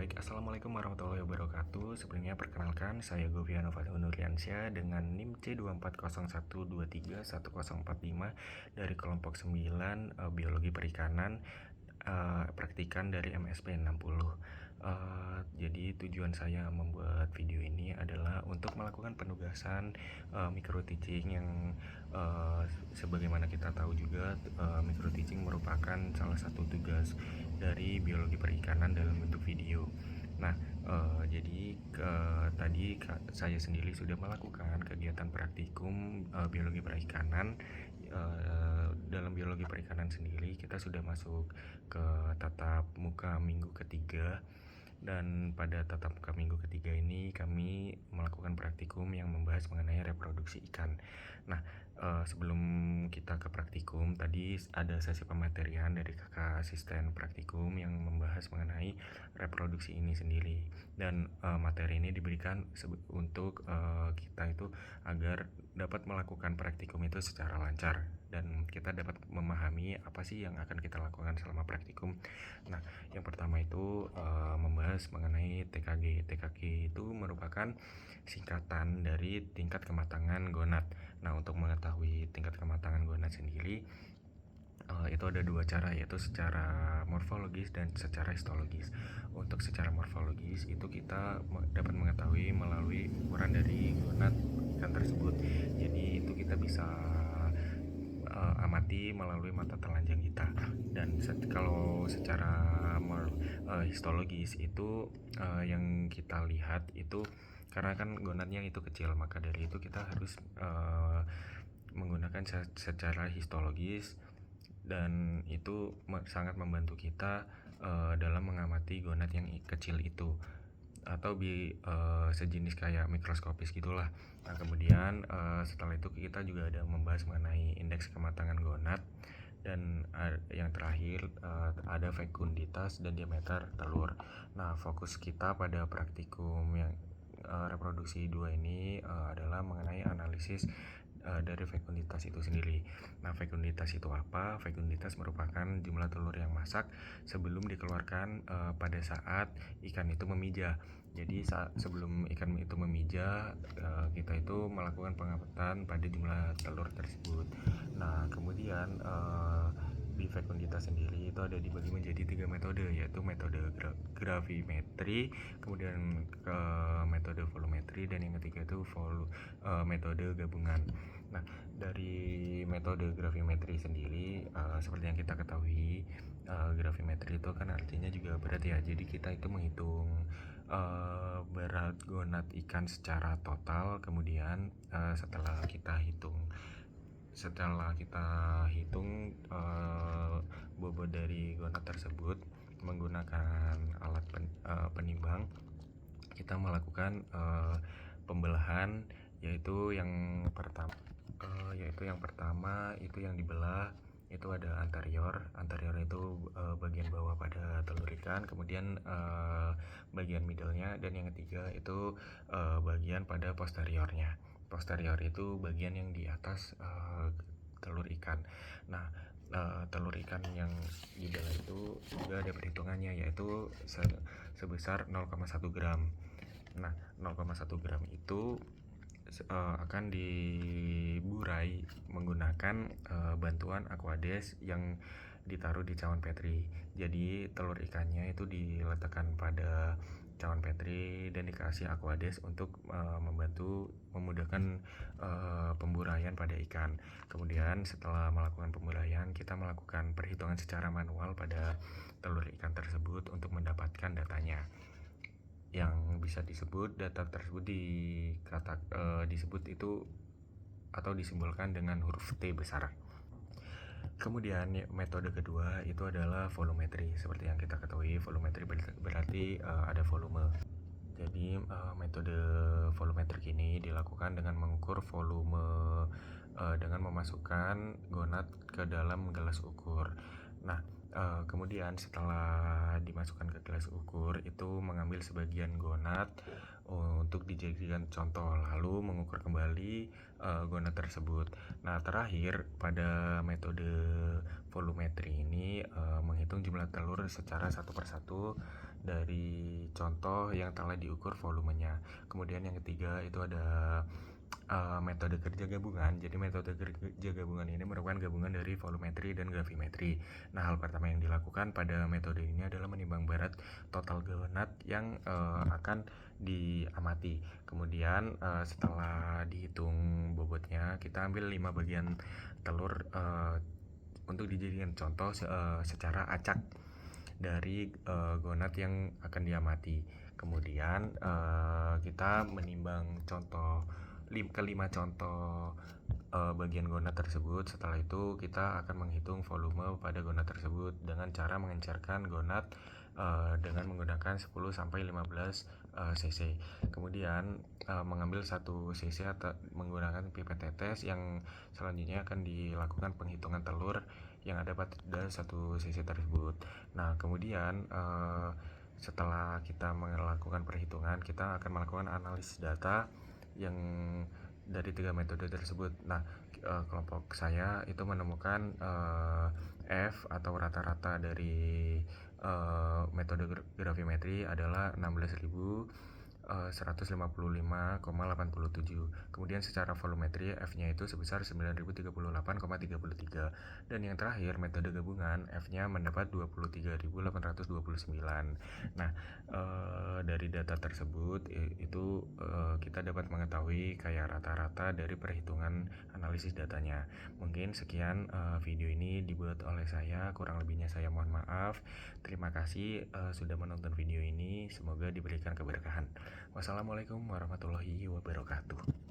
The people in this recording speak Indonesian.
Baik, Assalamualaikum warahmatullahi wabarakatuh. Sebelumnya perkenalkan, saya Goviano Fathu Nurliansyah dengan NIM C2401231045 dari kelompok 9 Biologi Perikanan, praktikan dari MSP 60. Jadi tujuan saya membuat video ini adalah untuk melakukan penugasan micro teaching yang sebagaimana kita tahu juga micro teaching merupakan salah satu tugas dari biologi perikanan dalam bentuk video. Nah, jadi tadi saya sendiri sudah melakukan kegiatan praktikum biologi perikanan. Dalam biologi perikanan sendiri kita sudah masuk ke tatap muka minggu ketiga, dan pada tatap muka minggu ketiga ini kami melakukan praktikum yang membahas mengenai reproduksi ikan. Nah, sebelum kita ke praktikum, tadi ada sesi pematerian dari kakak asisten praktikum yang membahas mengenai reproduksi ini sendiri. Dan materi ini diberikan untuk kita itu agar dapat melakukan praktikum itu secara lancar dan kita dapat memahami apa sih yang akan kita lakukan selama praktikum. Nah, yang pertama itu membahas mengenai TKG. TKG itu merupakan singkatan dari tingkat kematangan gonad. Nah, untuk mengetahui tingkat kematangan gonad sendiri, itu ada dua cara, yaitu secara morfologis dan secara histologis. Untuk secara morfologis itu kita dapat mengetahui melalui ukuran dari gonad ikan tersebut. Jadi itu kita bisa amati melalui mata telanjang kita. Dan kalau secara histologis itu yang kita lihat itu karena kan gonadnya itu kecil, maka dari itu kita harus menggunakan secara histologis, dan itu sangat membantu kita dalam mengamati gonad yang kecil itu, atau sejenis kayak mikroskopis gitulah. Nah, kemudian setelah itu kita juga ada membahas mengenai indeks kematangan gonad, dan yang terakhir ada fekunditas dan diameter telur. Nah, fokus kita pada praktikum yang reproduksi 2 ini adalah mengenai analisis dari fekunditas itu sendiri. Nah, fekunditas itu apa? Fekunditas merupakan jumlah telur yang masak sebelum dikeluarkan pada saat ikan itu memijah. Jadi sebelum ikan itu memijah, kita itu melakukan pengamatan pada jumlah telur tersebut. Nah, kemudian di fekunditas sendiri itu ada dibagi menjadi 3 metode, yaitu metode gravimetri, kemudian metode volumetri, dan yang ketiga itu metode gabungan. Nah, dari metode gravimetri sendiri, seperti yang kita ketahui, gravimetri itu kan artinya juga berat ya. Jadi kita itu menghitung berat gonad ikan secara total. Kemudian setelah kita hitung bobot dari gonad tersebut menggunakan alat penimbang, kita melakukan pembelahan, yaitu yang pertama itu yang dibelah itu ada anterior itu bagian bawah pada telur ikan, kemudian bagian middle-nya, dan yang ketiga itu bagian pada posteriornya. Posterior itu bagian yang di atas telur ikan. Nah, telur ikan yang di dalam itu juga ada perhitungannya, yaitu sebesar 0,1 gram. Nah, 0,1 gram itu akan diburai menggunakan bantuan aquades yang ditaruh di cawan petri. Jadi telur ikannya itu diletakkan pada cawan petri dan dikasih aquades untuk membantu memudahkan pemburaian pada ikan. Kemudian setelah melakukan pemburaian, kita melakukan perhitungan secara manual pada telur ikan tersebut untuk mendapatkan datanya, yang bisa disebut data tersebut disebut itu atau disimbolkan dengan huruf T besar. Kemudian metode kedua itu adalah volumetri. Seperti yang kita ketahui, volumetri berarti ada volume. Jadi metode volumetrik ini dilakukan dengan mengukur volume dengan memasukkan gonad ke dalam gelas ukur. Nah, kemudian setelah dimasukkan ke gelas ukur itu mengambil sebagian gonad untuk dijadikan contoh, lalu mengukur kembali gonad tersebut. Nah, terakhir pada metode volumetri ini menghitung jumlah telur secara satu persatu dari contoh yang telah diukur volumenya. Kemudian yang ketiga itu ada metode kerja gabungan. Jadi metode kerja gabungan ini merupakan gabungan dari volumetri dan gravimetri. Nah, hal pertama yang dilakukan pada metode ini adalah menimbang berat total gonad yang akan diamati. Kemudian setelah dihitung bobotnya, kita ambil 5 bagian telur untuk dijadikan contoh secara acak dari gonad yang akan diamati. Kemudian kita menimbang contoh kelima contoh bagian gonad tersebut. Setelah itu kita akan menghitung volume pada gonad tersebut dengan cara mengencerkan gonad dengan menggunakan 10 sampai 15 cc. Kemudian mengambil 1 cc atau menggunakan pipet tetes yang selanjutnya akan dilakukan penghitungan telur yang ada pada 1 cc tersebut. Nah, kemudian setelah kita melakukan perhitungan, kita akan melakukan analisis data yang dari 3 metode tersebut. Nah, kelompok saya itu menemukan F atau rata-rata dari metode gravimetri adalah 16.155,87. Kemudian secara volumetri F-nya itu sebesar 9.038,33. Dan yang terakhir metode gabungan F-nya mendapat 23.829. Nah, dari data tersebut itu kita dapat mengetahui kayak rata-rata dari perhitungan analisis datanya. Mungkin sekian video ini dibuat oleh saya, kurang lebihnya saya mohon maaf. Terima kasih sudah menonton video ini, semoga diberikan keberkahan. Wassalamualaikum warahmatullahi wabarakatuh.